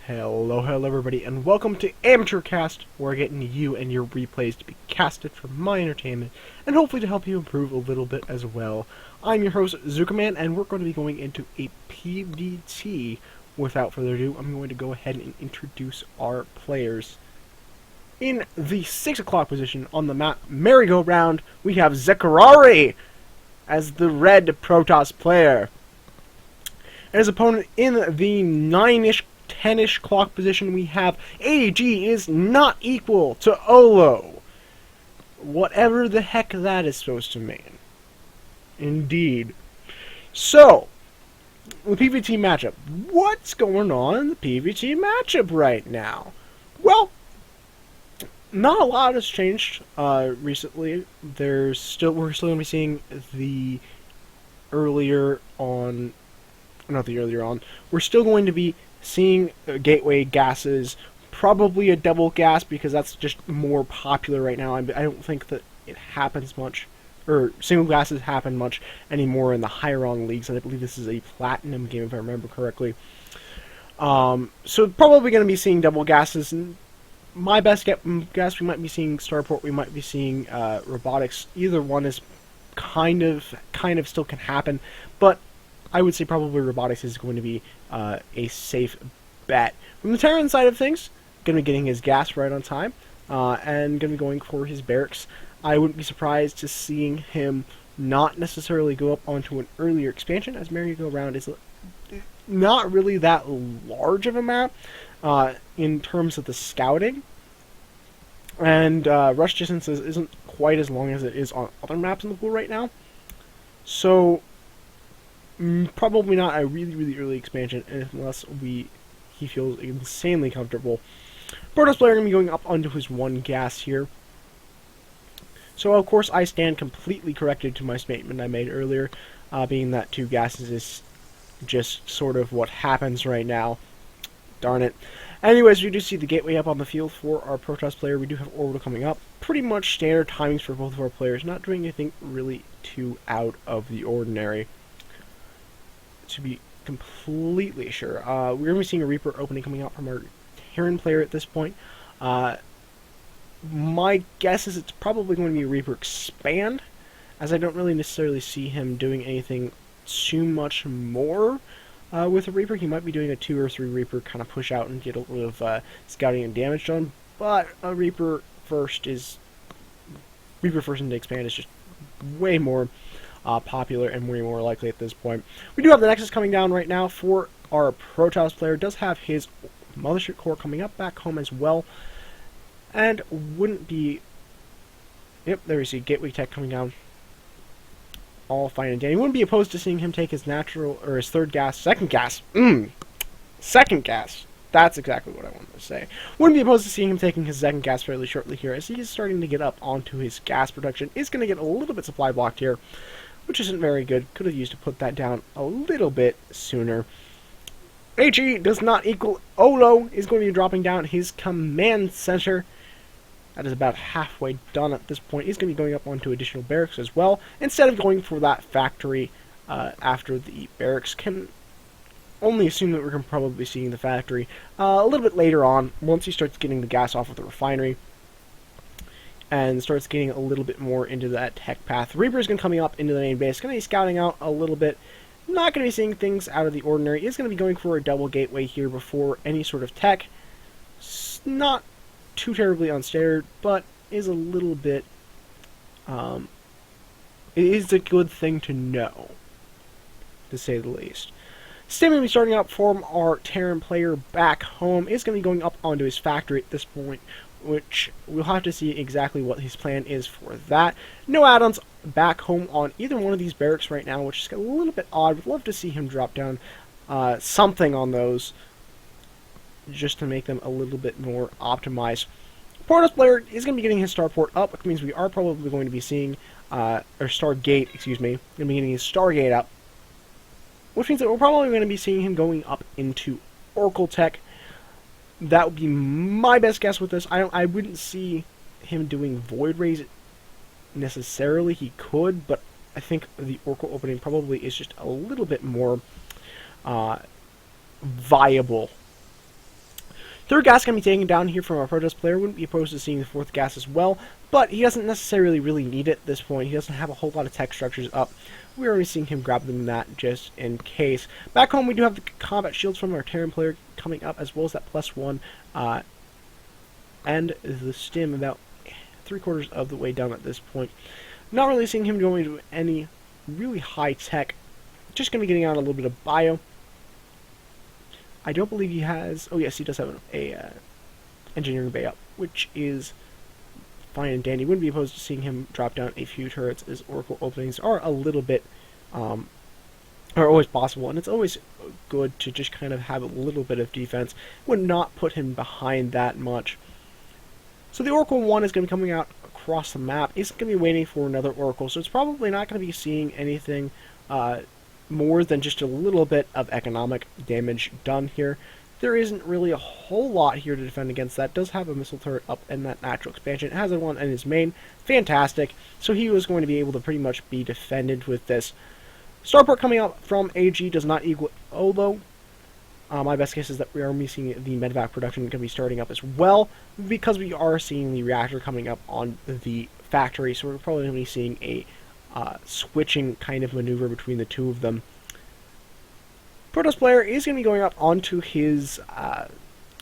Hello everybody, and welcome to Amateur Cast, where we're getting you and your replays to be casted for my entertainment, and hopefully to help you improve a little bit as well. I'm your host, ZookaMan, and we're going to be going into a PvT. Without further ado, I'm going to go ahead and introduce our players. In the 6 o'clock position on the map, merry-go-round, we have Zeckarai as the red Protoss player. And his opponent in the 9-ish, 10-ish clock position, we have AG is not equal to AGOlo. Whatever the heck that is supposed to mean. Indeed. So, the PvT matchup. What's going on in the PvT matchup right now? Well, not a lot has changed recently. We're still going to be seeing the earlier on. We're still going to be seeing gateway gases, probably a double gas because that's just more popular right now. I don't think that it happens much, or single gases happen much anymore in the higher rung leagues. And I believe this is a platinum game if I remember correctly. So probably going to be seeing double gases. And my best guess, we might be seeing starport, we might be seeing robotics. Either one is kind of still can happen, but I would say probably robotics is going to be a safe bet. From the Terran side of things, going to be getting his gas right on time, and going to be going for his barracks. I wouldn't be surprised to seeing him not necessarily go up onto an earlier expansion, as merry-go-round is not really that large of a map in terms of the scouting, and rush distances isn't quite as long as it is on other maps in the pool right now. So probably not a really early expansion unless he feels insanely comfortable. Protoss player going to be going up onto his 1 gas here. So of course I stand completely corrected to my statement I made earlier, being that 2 gases is just sort of what happens right now. Darn it. Anyways, we do see the gateway up on the field for our Protoss player. We do have orbital coming up. Pretty much standard timings for both of our players, not doing anything really too out of the ordinary, to be completely sure. We're going to be seeing a Reaper opening coming out from our Terran player at this point. My guess is it's probably going to be a Reaper expand, as I don't really necessarily see him doing anything too much more with a Reaper. He might be doing a 2 or 3 Reaper kind of push out and get a little bit of scouting and damage done, but a Reaper first into expand is just way more popular and way more likely at this point. We do have the Nexus coming down right now for our Protoss player. Does have his Mothership core coming up back home as well, and wouldn't be. Yep, there we see Gateway Tech coming down. All fine and dandy. Wouldn't be opposed to seeing him take his second gas. Second gas. That's exactly what I wanted to say. Wouldn't be opposed to seeing him taking his second gas fairly shortly here, as he is starting to get up onto his gas production. Is going to get a little bit supply blocked here, which isn't very good. Could have used to put that down a little bit sooner. AG does not equal AGOlo, is going to be dropping down his command center. That is about halfway done at this point. He's going to be going up onto additional barracks as well, instead of going for that factory after the barracks. Can only assume that we're going to probably be seeing the factory a little bit later on, once he starts getting the gas off of the refinery and starts getting a little bit more into that tech path. Reaper is going to be coming up into the main base, going to be scouting out a little bit. Not going to be seeing things out of the ordinary. Is going to be going for a double gateway here before any sort of tech. Not too terribly unstandard, but is a little bit. It is a good thing to know, to say the least. Still going to be starting out from our Terran player back home. Is going to be going up onto his factory at this point, which we'll have to see exactly what his plan is for that. No add-ons back home on either one of these barracks right now, which is a little bit odd. Would love to see him drop down something on those, just to make them a little bit more optimized. Protoss player is going to be getting his starport up, which means we are probably going to be seeing, or Stargate, excuse me, going to be getting his Stargate up, which means that we're probably going to be seeing him going up into Oracle Tech. That would be my best guess with this. I wouldn't see him doing Void Rays necessarily. He could, but I think the Oracle opening probably is just a little bit more viable Third gas can be taken down here from our protest player. Wouldn't be opposed to seeing the fourth gas as well, but he doesn't necessarily really need it at this point. He doesn't have a whole lot of tech structures up. We're already seeing him grab them that just in case. Back home, we do have the combat shields from our Terran player coming up, as well as that +1, and the stim about 3/4 of the way down at this point. Not really seeing him going into any really high tech. Just going to be getting out a little bit of bio. I don't believe he has... Oh, yes, he does have a engineering bay up, which is fine and dandy. Wouldn't be opposed to seeing him drop down a few turrets, as Oracle openings are a little bit... are always possible, and it's always good to just kind of have a little bit of defense. Would not put him behind that much. So the Oracle 1 is going to be coming out across the map. It's going to be waiting for another Oracle, so it's probably not going to be seeing anything more than just a little bit of economic damage done here. There isn't really a whole lot here to defend against that. Does have a missile turret up in that natural expansion. It has one in his main. Fantastic. So he was going to be able to pretty much be defended with this. Starport coming out from AG does not equal AGOlo. My best guess is that we are missing the medevac production going to be starting up as well, because we are seeing the reactor coming up on the factory, so we're probably going to be seeing a switching kind of maneuver between the two of them. Protoss player is going to be going up onto his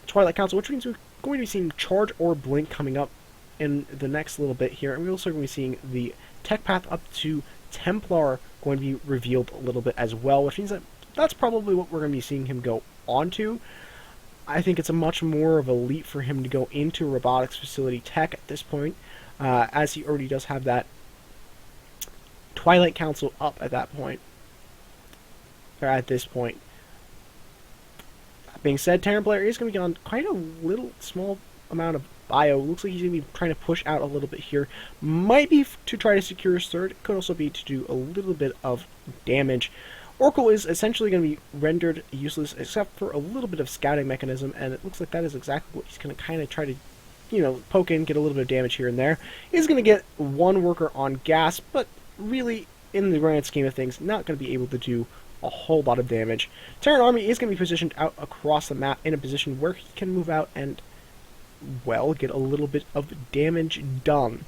Twilight Council, which means we're going to be seeing Charge or Blink coming up in the next little bit here, and we're also going to be seeing the tech path up to Templar going to be revealed a little bit as well, which means that that's probably what we're going to be seeing him go onto. I think it's a much more of a leap for him to go into robotics facility tech at this point, as he already does have that Twilight Council up at that point, or at this point. That being said, Terran player is going to be on quite a little small amount of bio. Looks like he's going to be trying to push out a little bit here. Might be to try to secure his third. It could also be to do a little bit of damage. Oracle is essentially going to be rendered useless except for a little bit of scouting mechanism, and it looks like that is exactly what he's going to kind of try to, poke in, get a little bit of damage here and there. He's going to get one worker on gas, but really, in the grand scheme of things, not going to be able to do a whole lot of damage. Terran army is going to be positioned out across the map in a position where he can move out and, well, get a little bit of damage done.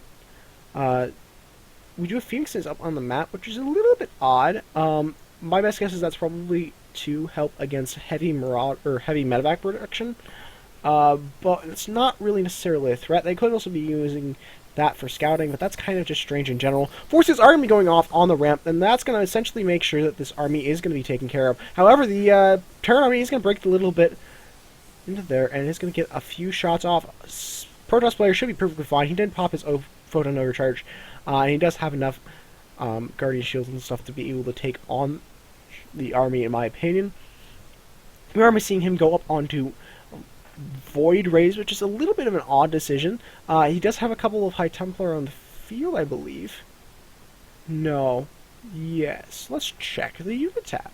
We do have Phoenixes up on the map, which is a little bit odd. My best guess is that's probably to help against heavy medevac production, but it's not really necessarily a threat. They could also be using that for scouting, but that's kind of just strange in general. Forces are going to be going off on the ramp, and that's going to essentially make sure that this army is going to be taken care of. However, the Terran army is going to break a little bit into there, and it's going to get a few shots off. Protoss player should be perfectly fine. He did pop his photon overcharge, and he does have enough Guardian shields and stuff to be able to take on the army, in my opinion. We are seeing him go up onto Void Rays, which is a little bit of an odd decision. He does have a couple of High Templar on the field, I believe. No. Yes. Let's check the unit tab.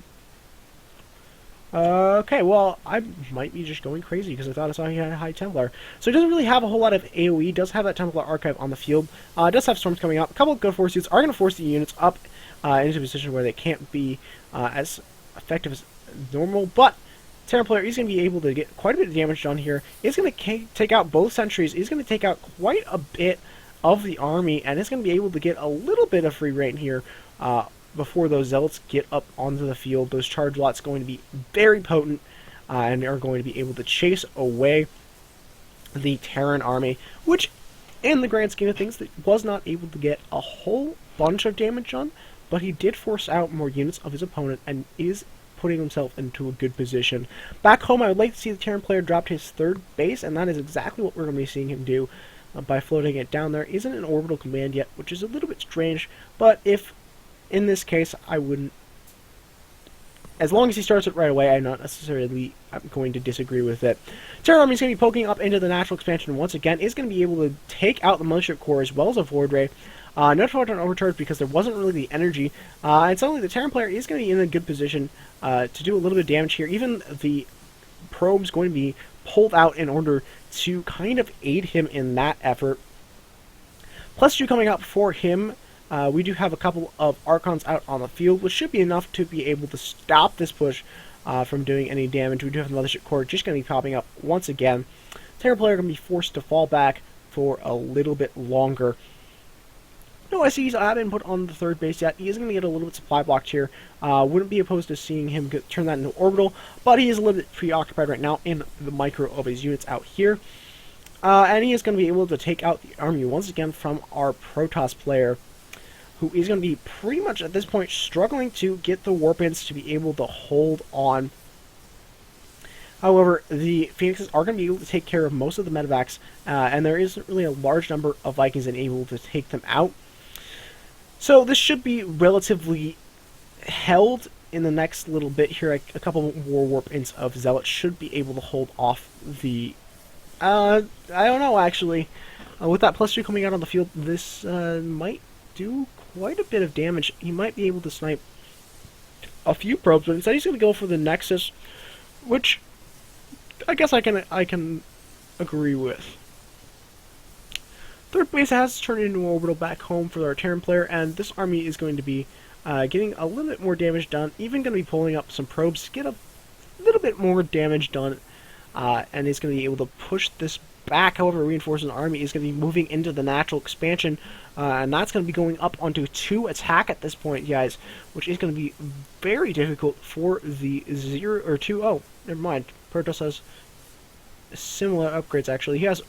Okay, well, I might be just going crazy because I thought I saw he had a High Templar. So he doesn't really have a whole lot of AoE. He does have that Templar Archive on the field. Does have storms coming up. A couple of good force units are going to force the units up into a position where they can't be as effective as normal, but Terran player is going to be able to get quite a bit of damage done here. He's going to take out both sentries. He's going to take out quite a bit of the army, and is going to be able to get a little bit of free reign here before those zealots get up onto the field. Those charge lots going to be very potent, and are going to be able to chase away the Terran army, which, in the grand scheme of things, was not able to get a whole bunch of damage done, but he did force out more units of his opponent, and is putting himself into a good position. Back home, I would like to see the Terran player drop to his third base, and that is exactly what we're going to be seeing him do by floating it down. There isn't an orbital command yet, which is a little bit strange, but if, in this case, I wouldn't... As long as he starts it right away, I'm not necessarily going to disagree with it. Terran Army is going to be poking up into the natural expansion once again. Is going to be able to take out the Militia Corps as well as a Void Ray. No photon overcharge because there wasn't really the energy. And suddenly the Terran player is going to be in a good position to do a little bit of damage here. Even the probe's going to be pulled out in order to kind of aid him in that effort. +2 coming up for him. We do have a couple of Archons out on the field, which should be enough to be able to stop this push from doing any damage. We do have the Mothership Core just going to be popping up once again. Terran player going to be forced to fall back for a little bit longer. No SCs input on the third base yet. He is going to get a little bit supply blocked here. Wouldn't be opposed to seeing him turn that into orbital, but he is a little bit preoccupied right now in the micro of his units out here. And he is going to be able to take out the army once again from our Protoss player, who is going to be pretty much at this point struggling to get the warp-ins to be able to hold on. However, the Phoenixes are going to be able to take care of most of the medevacs, and there isn't really a large number of Vikings able to take them out. So this should be relatively held in the next little bit here. A couple more warp-ins of Zealots should be able to hold off the... I don't know, actually. With that +2 coming out on the field, this might do quite a bit of damage. He might be able to snipe a few probes, but instead he's going to go for the Nexus, which I guess I can agree with. Third base has turned into an orbital back home for our Terran player, and this army is going to be getting a little bit more damage done, even going to be pulling up some probes to get a little bit more damage done, and is going to be able to push this back. However, reinforcing the army is going to be moving into the natural expansion, and that's going to be going up onto 2 attack at this point, guys, which is going to be very difficult for the 0 or 2. Oh, never mind. Protoss has similar upgrades, actually. He has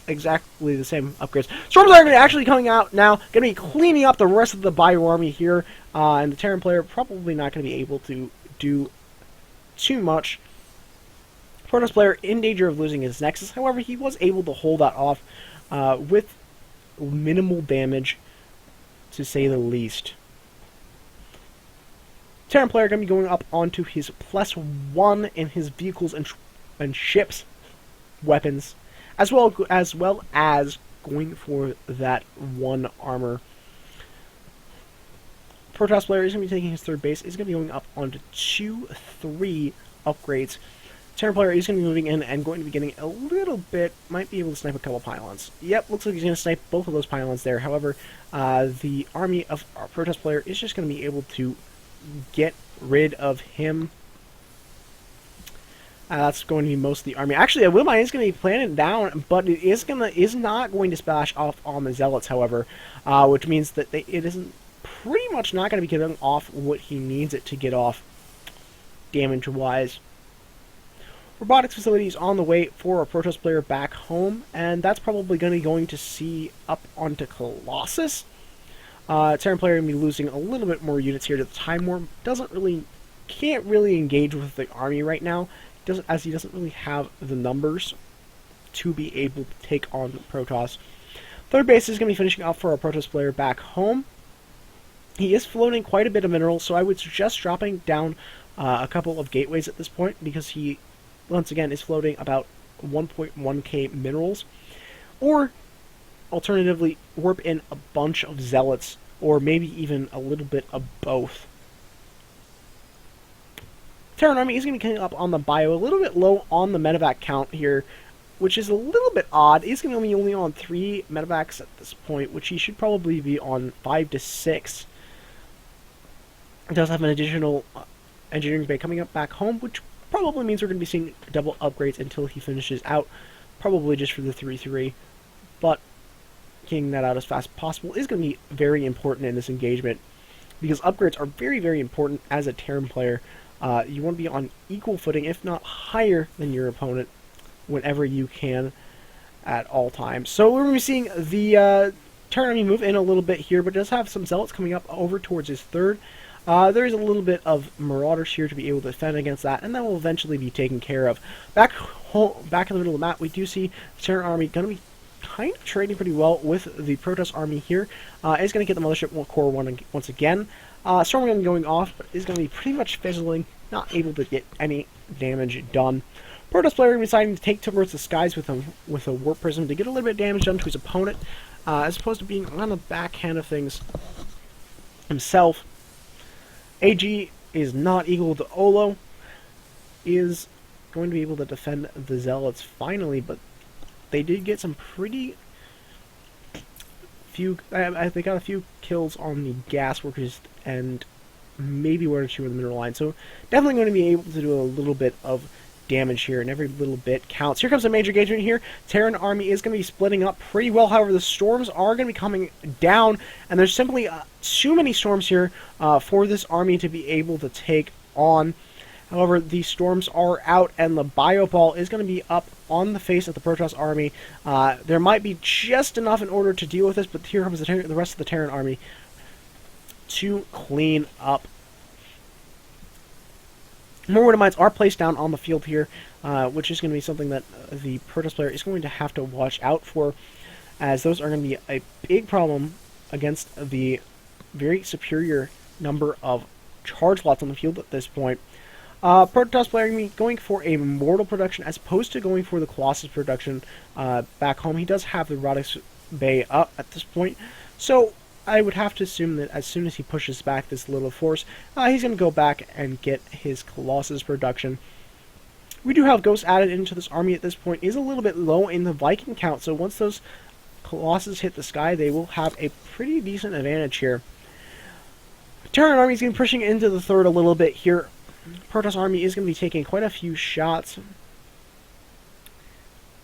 exactly the same upgrades. Storms are actually coming out now, going to be cleaning up the rest of the bio army here, and the Terran player probably not going to be able to do too much. Protoss player in danger of losing his Nexus, however, he was able to hold that off with minimal damage, to say the least. Terran player going to be going up onto his +1 in his vehicles and ships, weapons, as well as going for that 1 armor. Protoss player is going to be taking his third base. Is going to be going up onto 2-3 upgrades. Terran player is going to be moving in and going to be getting a little bit, might be able to snipe a couple pylons. Yep, looks like he's going to snipe both of those pylons there. However, the army of our Protoss player is just going to be able to get rid of him. That's going to be most of the army. Actually, a Willmine is going to be planted down, but it is not going to splash off on the Zealots, however, which means that it isn't pretty much not going to be getting off what he needs it to get off, damage-wise. Robotics facility is on the way for a Protoss player back home, and that's probably going to see up onto Colossus. Terran player going to be losing a little bit more units here to the Time Warp. Can't really engage with the army right now, as he doesn't really have the numbers to be able to take on Protoss. Third base is going to be finishing up for a Protoss player back home. He is floating quite a bit of minerals, so I would suggest dropping down a couple of gateways at this point, because he, once again, is floating about 1.1k minerals. Or, alternatively, warp in a bunch of Zealots, or maybe even a little bit of both. Terran army is going to be coming up on the bio, a little bit low on the medevac count here, which is a little bit odd. He's going to be only on 3 medevacs at this point, which he should probably be on 5 to 6. It does have an additional engineering bay coming up back home, which probably means we're going to be seeing double upgrades until he finishes out, probably just for the 3-3. But getting that out as fast as possible is going to be very important in this engagement, because upgrades are very, very important as a Terran player. You want to be on equal footing, if not higher than your opponent, whenever you can at all times. So we're going to be seeing the Terran army move in a little bit here, but does have some Zealots coming up over towards his third. There's a little bit of Marauders here to be able to defend against that, and that will eventually be taken care of. Back in the middle of the map, we do see the Terran army going to be kind of trading pretty well with the Protoss army here. Is going to get the Mothership Core once again. Storm gun going off, but is going to be pretty much fizzling, not able to get any damage done. Protoss player deciding to take towards the skies with a warp prism to get a little bit of damage done to his opponent, as opposed to being on the backhand of things himself. AG is not equal to AGOlo, is going to be able to defend the Zealots finally, but they did get some pretty few. They got a few kills on the gas workers and maybe 1 or 2 in the mineral line. So definitely going to be able to do a little bit of damage here, and every little bit counts. Here comes a major engagement here. Terran army is going to be splitting up pretty well. However, the storms are going to be coming down, and there's simply too many storms here for this army to be able to take on. However, the storms are out, and the bio ball is going to be up on the face of the Protoss army. There might be just enough in order to deal with this, but here comes the rest of the Terran army to clean up. More Widow Mines are placed down on the field here, which is going to be something that the Protoss player is going to have to watch out for, as those are going to be a big problem against the very superior number of charge lots on the field at this point. Protoss player going to be going for a Mortal production as opposed to going for the Colossus production back home. He does have the Radix Bay up at this point, so I would have to assume that as soon as he pushes back this little force, he's going to go back and get his Colossus production. We do have Ghosts added into this army at this point. Is a little bit low in the Viking count, so once those Colossus hit the sky, they will have a pretty decent advantage here. Terran army is going to be pushing into the third a little bit here. Protoss army is going to be taking quite a few shots.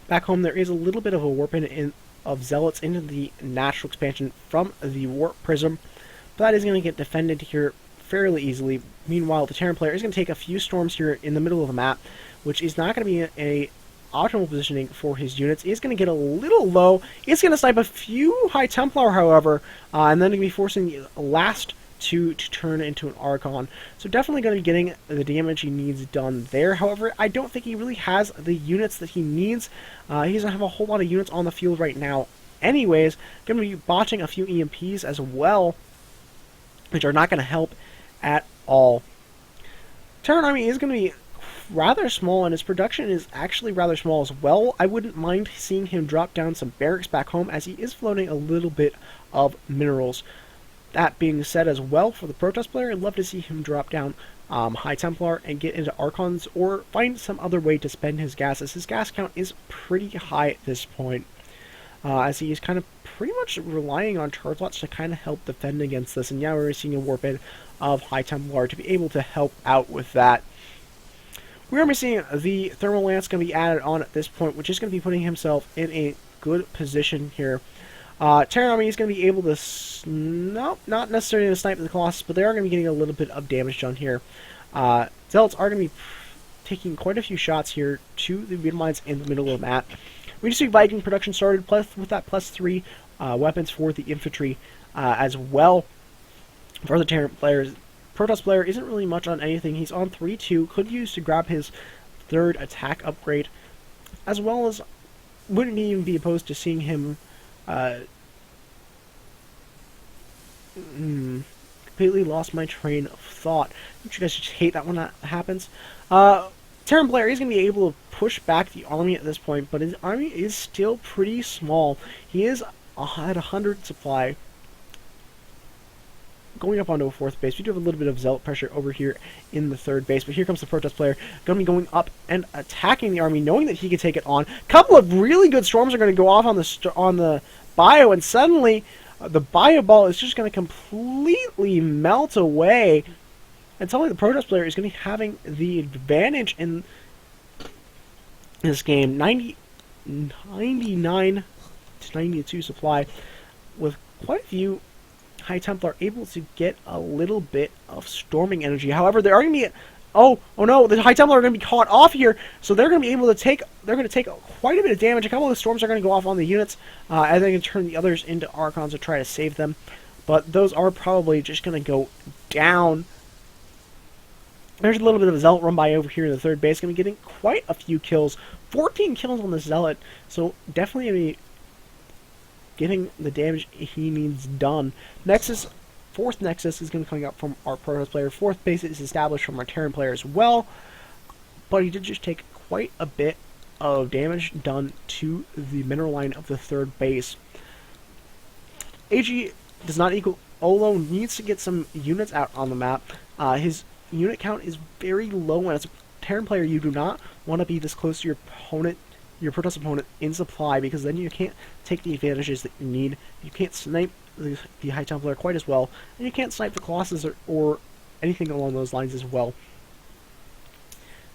Back home, there is a little bit of a warping of Zealots into the natural expansion from the Warp Prism, but that is going to get defended here fairly easily. Meanwhile, the Terran player is going to take a few storms here in the middle of the map, which is not going to be a optimal positioning for his units. It's going to get a little low. It's going to snipe a few High Templar, however, and then going to be forcing the last two to turn into an Archon. So definitely going to be getting the damage he needs done there. However, I don't think he really has the units that he needs. He doesn't have a whole lot of units on the field right now anyways. Going to be botching a few EMPs as well, which are not going to help at all. Terran army is going to be rather small, and his production is actually rather small as well. I wouldn't mind seeing him drop down some barracks back home, as he is floating a little bit of minerals. That being said as well, for the Protoss player, I'd love to see him drop down High Templar and get into Archons, or find some other way to spend his gas, as his gas count is pretty high at this point, as he is kind of pretty much relying on charge lots to kind of help defend against this. And yeah, we're seeing a warp in of High Templar to be able to help out with that. We're going to be seeing the Thermal Lance going to be added on at this point, which is going to be putting himself in a good position here. Terran army is going to be able to, not necessarily to snipe the Colossus, but they are going to be getting a little bit of damage done here. Zealots are going to be taking quite a few shots here to the Widow Mines in the middle of the map. We just see Viking production started with that +3 weapons for the infantry as well. For the Terran players, Protoss player isn't really much on anything. He's on 3-2, could use to grab his third attack upgrade, as well as wouldn't even be opposed to seeing him completely lost my train of thought. Don't you guys just hate that when that happens? Terran player is going to be able to push back the army at this point, but his army is still pretty small. He is at 100 supply, going up onto a fourth base. We do have a little bit of Zealot pressure over here in the third base, but here comes the Protoss player, going to be going up and attacking the army, knowing that he can take it on. A couple of really good storms are going to go off on the bio, and suddenly the bio ball is just going to completely melt away, and suddenly the Protoss player is going to be having the advantage in this game. 99 to 92 supply, with quite a few High Templar able to get a little bit of storming energy. However, they are going to be, oh no, the High Templar are going to be caught off here, so they're going to be able to take, quite a bit of damage. A couple of the storms are going to go off on the units, and they can turn the others into Archons to try to save them, but those are probably just going to go down. There's a little bit of a Zealot run by over here in the third base, going to be getting quite a few kills, 14 kills on the Zealot, so definitely going to be getting the damage he needs done. Fourth Nexus is going to be coming up from our Protoss player. Fourth base is established from our Terran player as well, but he did just take quite a bit of damage done to the mineral line of the third base. AG does not equal Olo, needs to get some units out on the map. His unit count is very low, and as a Terran player, you do not want to be this close to your opponent, your Protoss opponent, in supply, because then you can't take the advantages that you need. You can't snipe the High Templar quite as well, and you can't snipe the Colossus or anything along those lines as well.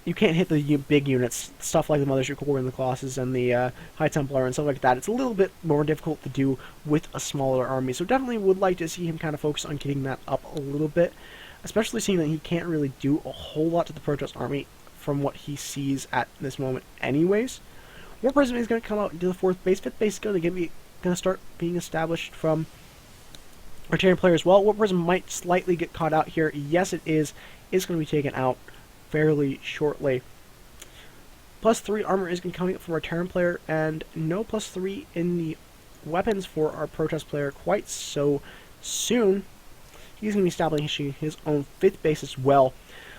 You can't hit the big units, stuff like the Mothership Core and the Colossus and the High Templar and stuff like that. It's a little bit more difficult to do with a smaller army, so definitely would like to see him kind of focus on getting that up a little bit, especially seeing that he can't really do a whole lot to the Protoss army from what he sees at this moment anyways. War Prism is going to come out into the 4th base. 5th base is going to start being established from Artarian player as well. War Prism might slightly get caught out here. Yes, it is. It's going to be taken out fairly shortly. +3 armor is going to be coming up from our Terran player, and no +3 in the weapons for our Protoss player quite so soon. He's going to be establishing his own 5th base as well.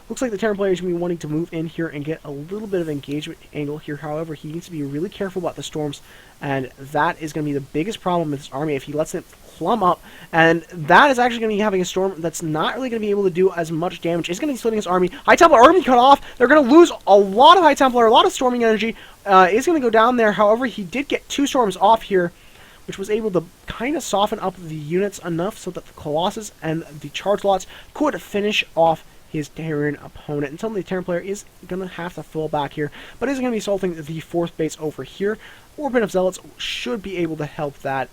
Looks like the Terran player is going to be wanting to move in here and get a little bit of engagement angle here. However, he needs to be really careful about the storms, and that is going to be the biggest problem with this army if he lets it plumb up. And that is actually going to be having a storm that's not really going to be able to do as much damage. It's going to be splitting his army. High Templar are going to be cut off. They're going to lose a lot of High Templar, a lot of storming energy. Is going to go down there. However, he did get 2 storms off here, which was able to kind of soften up the units enough so that the Colossus and the Charge Lots could finish off his Terran opponent. And suddenly the Terran player is going to have to fall back here, but is going to be assaulting the 4th base over here. Orbit of Zealots should be able to help that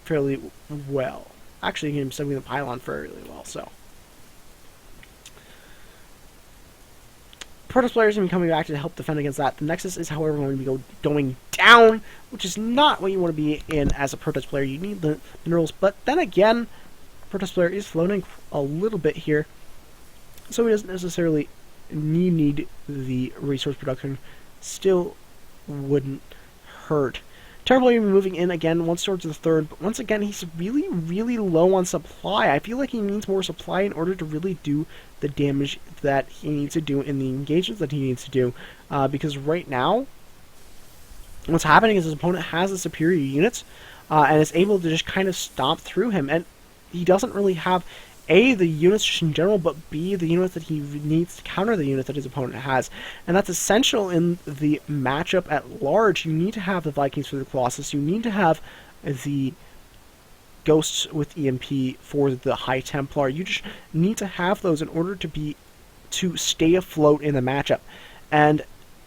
fairly well. Actually, he's sending the pylon fairly well, so. Protoss players are going to be coming back to help defend against that. The Nexus is, however, going to be going down, which is not what you want to be in as a Protoss player. You need the minerals, but then again, Protoss player is floating a little bit here, so he doesn't necessarily need the resource production. Still wouldn't hurt. Terran player moving in again once towards the 3rd, but once again he's really, really low on supply. I feel like he needs more supply in order to really do the damage that he needs to do in the engagements that he needs to do. Because right now, what's happening is his opponent has the superior units and is able to just kind of stomp through him. And he doesn't really have A, the units just in general, but B, the units that he needs to counter the units that his opponent has. And that's essential in the matchup at large. You need to have the Vikings for the Colossus. You need to have the Ghosts with EMP for the High Templar. You just need to have those in order to stay afloat in the matchup. And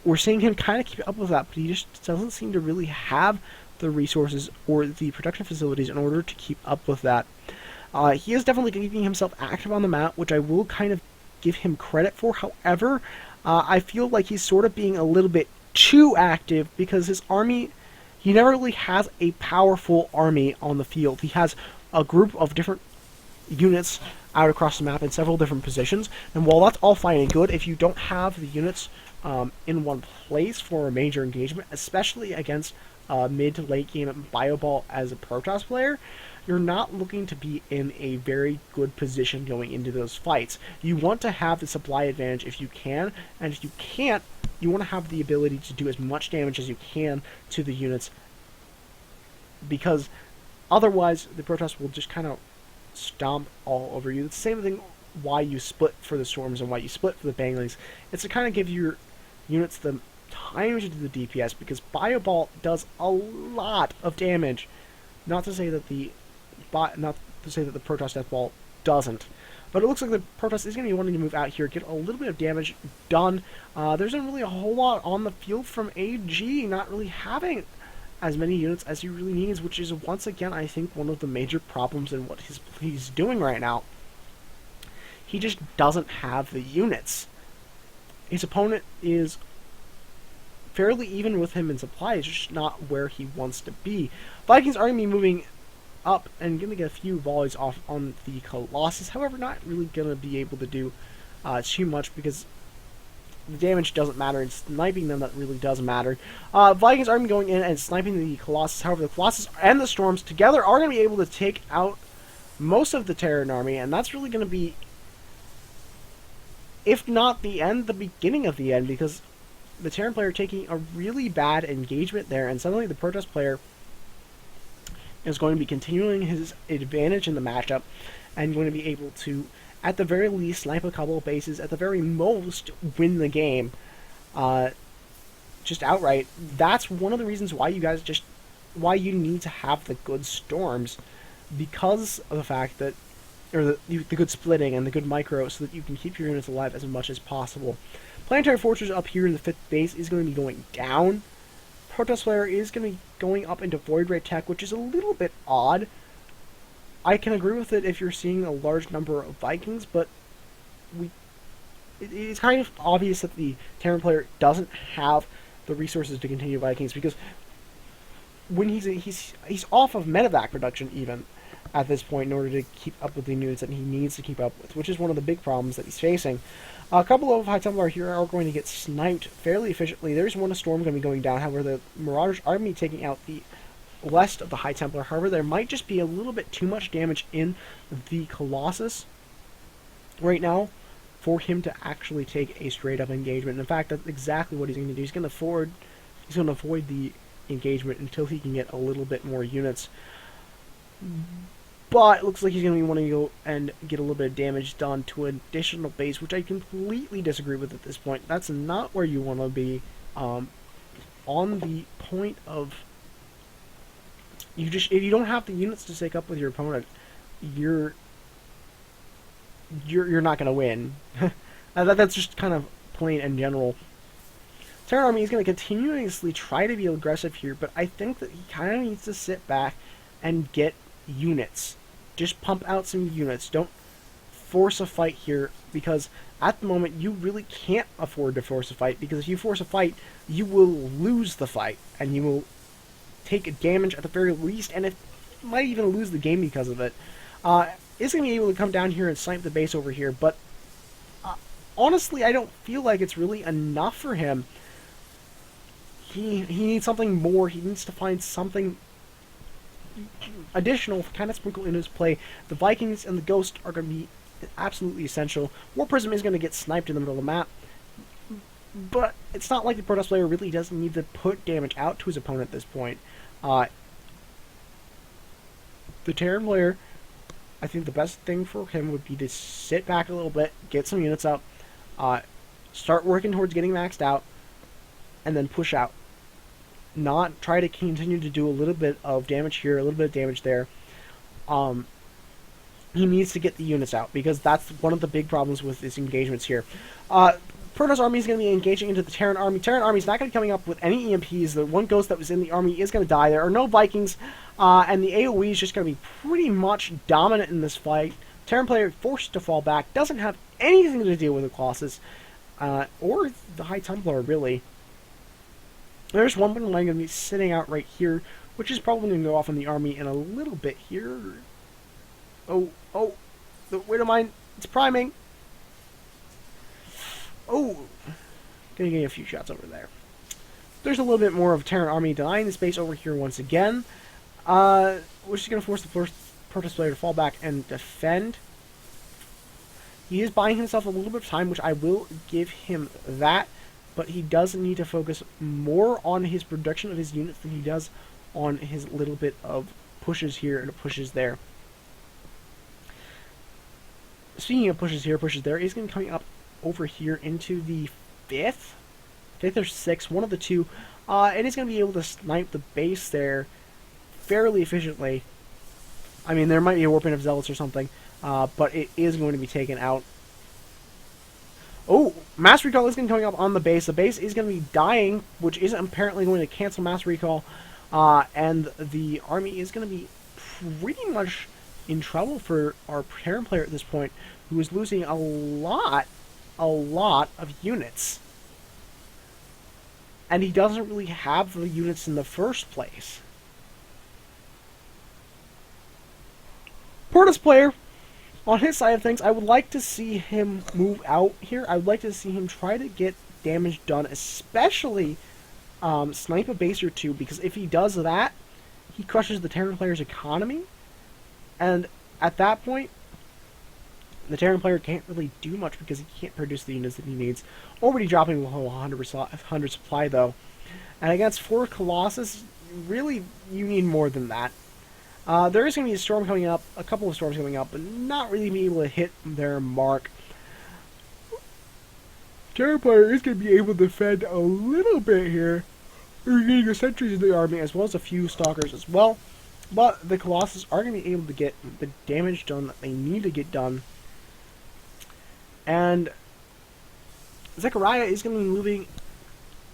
we're seeing him kind of keep up with that, but he just doesn't seem to really have the resources or the production facilities in order to keep up with that. He is definitely keeping himself active on the map, which I will kind of give him credit for. However, I feel like he's sort of being a little bit too active because his army, he never really has a powerful army on the field. He has a group of different units out across the map in several different positions, and while that's all fine and good, if you don't have the units in one place for a major engagement, especially against mid to late game Bioball as a Protoss player, you're not looking to be in a very good position going into those fights. You want to have the supply advantage if you can, and if you can't, you want to have the ability to do as much damage as you can to the units, because otherwise the Protoss will just kind of stomp all over you. It's the same thing why you split for the Storms and why you split for the Banglings. It's to kind of give your units the time to do the DPS, because Bioball does a lot of damage. Not to say that the Protoss Death Ball doesn't, but it looks like the Protoss is going to be wanting to move out here, get a little bit of damage done. There's not really a whole lot on the field from AG, not really having as many units as he really needs, which is once again, I think, one of the major problems in what he's doing right now. He just doesn't have the units. His opponent is fairly even with him in supply, it's just not where he wants to be. Vikings are going to be moving up and going to get a few volleys off on the Colossus, however, not really going to be able to do too much because the damage doesn't matter, and sniping them that really does matter. Vikings are going in and sniping the Colossus, however, the Colossus and the Storms together are going to be able to take out most of the Terran army, and that's really going to be, if not the end, the beginning of the end, because the Terran player taking a really bad engagement there, and suddenly the Protoss player is going to be continuing his advantage in the matchup and going to be able to, at the very least, snipe a couple of bases, at the very most, win the game just outright. That's one of the reasons why you need to have the good Storms, because of the fact that or the good splitting and the good micro, so that you can keep your units alive as much as possible. Planetary Fortress up here in the 5th base is going to be going down. Protest Player is going to be going up into Void Ray Tech, which is a little bit odd. I can agree with it if you're seeing a large number of Vikings, but it's kind of obvious that the Terran player doesn't have the resources to continue Vikings, because when he's off of medevac production even at this point in order to keep up with the units that he needs to keep up with, which is one of the big problems that he's facing. A couple of High Templar here are going to get sniped fairly efficiently. There's one Storm going to be going down. However, the Marauders are going to be taking out the rest of the High Templar. However, there might just be a little bit too much damage in the Colossus right now for him to actually take a straight-up engagement. In fact, that's exactly what he's going to do. He's going to avoid the engagement until he can get a little bit more units. But it looks like he's going to be wanting to go and get a little bit of damage done to an additional base, which I completely disagree with at this point. That's not where you want to be. On the point of if you don't have the units to take up with your opponent, you're not going to win. That's just kind of plain and general. Terran Army is going to continuously try to be aggressive here, but I think that he kind of needs to sit back and get units. Just pump out some units. Don't force a fight here, because at the moment you really can't afford to force a fight, because if you force a fight, you will lose the fight, and you will take damage at the very least, and it might even lose the game because of it. Is going to be able to come down here and snipe the base over here, but honestly, I don't feel like it's really enough for him. He needs something more. He needs to find something additional to kind of sprinkle into his play. The Vikings and the Ghost are going to be absolutely essential. War Prism is going to get sniped in the middle of the map, but it's not like the Protest player really doesn't need to put damage out to his opponent at this point. The Terran player, I think the best thing for him would be to sit back a little bit, get some units up, start working towards getting maxed out, and then push out. Not try to continue to do a little bit of damage here, a little bit of damage there. He needs to get the units out, because that's one of the big problems with his engagements here. Protoss Army is going to be engaging into the Terran Army. Terran Army is not going to be coming up with any EMPs. The one Ghost that was in the army is going to die. There are no Vikings, and the AoE is just going to be pretty much dominant in this fight. Terran player forced to fall back, doesn't have anything to deal with the Colossus, or the High Templar, really. There's one line going to be sitting out right here, which is probably going to go off in the army in a little bit here. Oh, wait a minute, it's priming. Oh, gonna get a few shots over there. There's a little bit more of Terran Army denying the space over here once again, which is going to force the first Protest player to fall back and defend. He is buying himself a little bit of time, which I will give him that, but he does need to focus more on his production of his units than he does on his little bit of pushes here and pushes there. Speaking of pushes here, pushes there, he's going to be coming up over here into the 5th or 6th, one of the two, and he's going to be able to snipe the base there fairly efficiently. I mean, there might be a warping of Zealots or something, but it is going to be taken out. Oh, Mass Recall is going to be coming up on the base. The base is going to be dying, which is apparently going to cancel Mass Recall, and the army is going to be pretty much in trouble for our Terran player at this point, who is losing a lot of units. And he doesn't really have the units in the first place. Portus player, on his side of things, I would like to see him move out here. I would like to see him try to get damage done, especially snipe a base or two, because if he does that, he crushes the Terran player's economy. And at that point, the Terran player can't really do much because he can't produce the units that he needs. Already dropping below 100 supply, though. And against 4 Colossus, really, you need more than that. There is going to be a storm coming up, a couple of storms coming up, but not really being able to hit their mark. Terran player is going to be able to defend a little bit here. We're getting the sentries in the army, as well as a few stalkers as well. But the Colossus are going to be able to get the damage done that they need to get done. And Zeckarai is going to be moving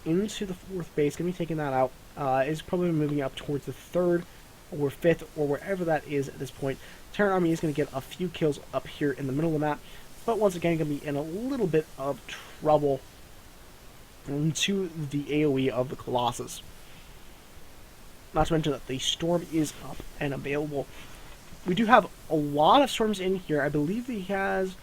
into the 4th base, going to be taking that out. Is probably moving up towards the 3rd or 5th or wherever that is at this point. Terran Army is going to get a few kills up here in the middle of the map, but once again going to be in a little bit of trouble into the AoE of the Colossus. Not to mention that the Storm is up and available. We do have a lot of Storms in here. I believe he has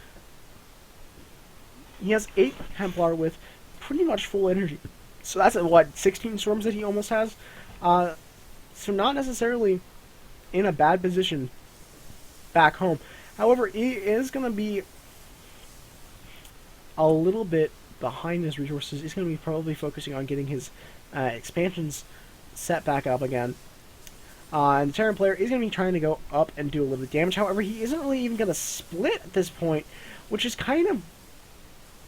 8 Templar with pretty much full energy. So that's, what, 16 Storms that he almost has? So not necessarily in a bad position back home. However, he is going to be a little bit behind his resources. He's going to be probably focusing on getting his expansions set back up again. And the Terran player is going to be trying to go up and do a little bit of damage. However, he isn't really even going to split at this point, which is kind of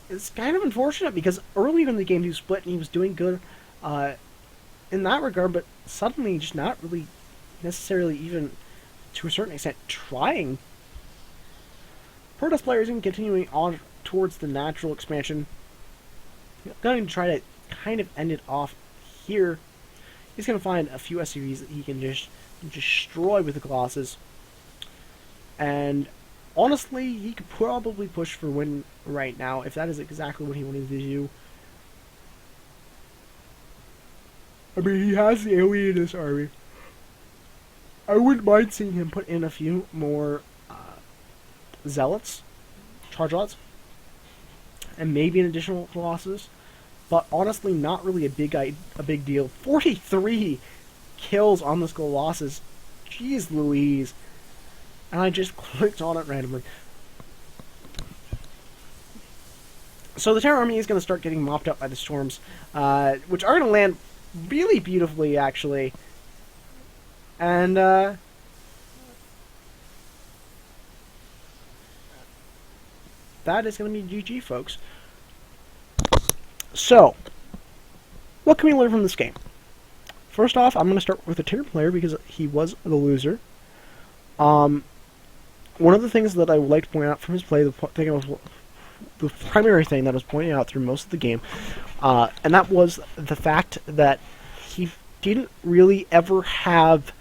unfortunate, because earlier in the game he was split and he was doing good in that regard, but suddenly just not really necessarily even to a certain extent trying. Protoss player is continuing on towards the natural expansion. Going to try to kind of end it off here. He's going to find a few SCVs that he can just destroy with the Colossus. And honestly, he could probably push for win right now if that is exactly what he wanted to do. I mean, he has the AoE in his army. I wouldn't mind seeing him put in a few more Zealots, Charge Lots, and maybe an additional Colossus. But honestly, not really a big deal. 43 kills on this Colossus. Jeez Louise. And I just clicked on it randomly. So the Terran Army is going to start getting mopped up by the Storms, which are going to land really beautifully, actually. And, that is going to be GG, folks. So, what can we learn from this game? First off, I'm going to start with the Terran player because he was the loser. One of the things that I would like to point out from his play, the primary thing that I was pointing out through most of the game, and that was the fact that he didn't really ever have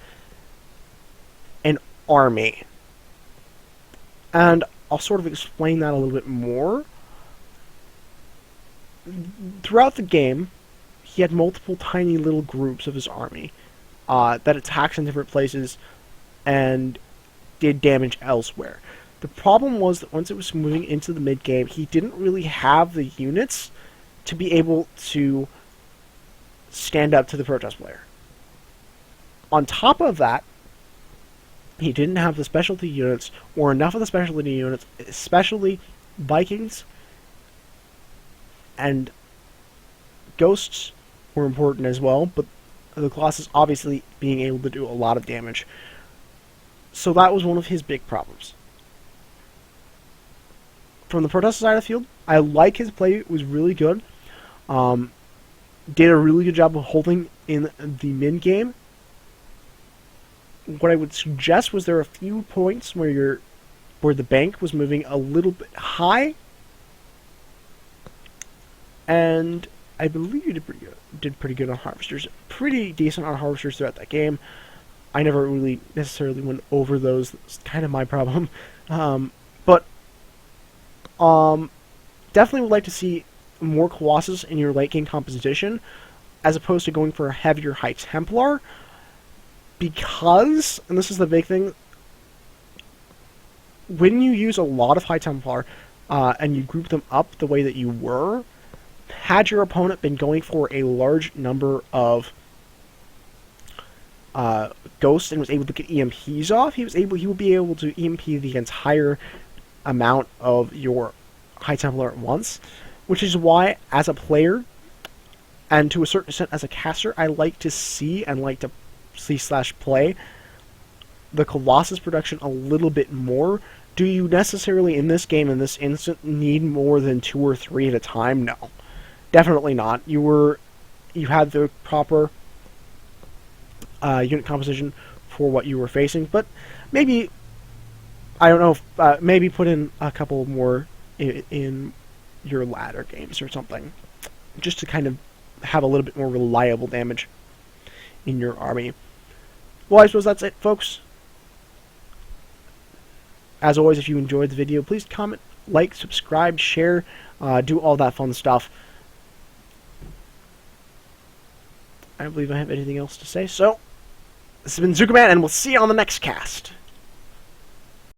an army. And I'll sort of explain that a little bit more. Throughout the game, he had multiple tiny little groups of his army that attacked in different places and did damage elsewhere. The problem was that once it was moving into the mid-game, he didn't really have the units to be able to stand up to the Protoss player. On top of that, he didn't have the specialty units, or enough of the specialty units, especially Vikings and Ghosts were important as well, but the Colossus obviously being able to do a lot of damage. So that was one of his big problems. From the Protoss side of the field, I like his play. It was really good. Did a really good job of holding in the mid game. What I would suggest was there are a few points where the bank was moving a little bit high, and I believe you did pretty good on harvesters. Pretty decent on harvesters throughout that game. I never really necessarily went over those. That's kind of my problem. But definitely would like to see more Colossus in your late game composition, as opposed to going for a heavier High Templar. Because, and this is the big thing, when you use a lot of High Templar and you group them up the way that you were, had your opponent been going for a large number of Ghosts and was able to get EMPs off, he would be able to EMP the entire amount of your High Templar at once, which is why, as a player, and to a certain extent as a caster, I like to see and like to see/play the Colossus production a little bit more. Do you necessarily, in this game, in this instant, need more than 2 or 3 at a time? No. Definitely not. You had the proper unit composition for what you were facing, but maybe, I don't know, if, maybe put in a couple more in your ladder games or something, just to kind of have a little bit more reliable damage in your army. Well, I suppose that's it, folks. As always, if you enjoyed the video, please comment, like, subscribe, share, do all that fun stuff. I don't believe I have anything else to say, so this has been ZookaMan, and we'll see you on the next cast.